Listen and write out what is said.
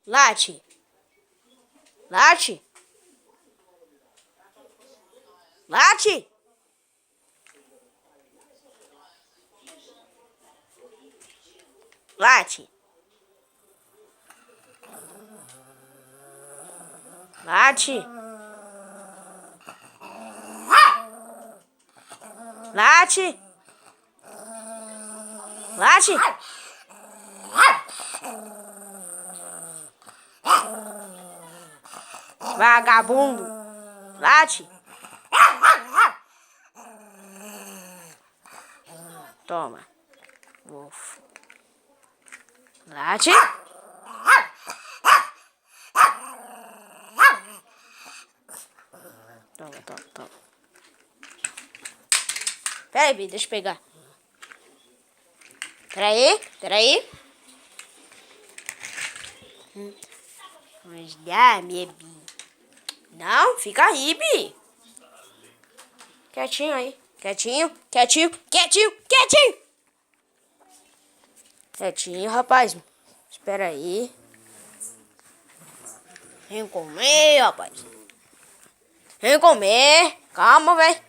Late. Late. Late. Late. Late. Late. Late. Vagabundo. Late. Toma. Wolf. Late. Toma. Pera aí, Bi, deixa eu pegar. Pera aí. Mas dá, minha Bi. Não, fica aí, Bi. Quietinho aí. Quietinho. Quietinho, rapaz. Espera aí. Vem comer, rapaz. Vem comer. Calma, velho.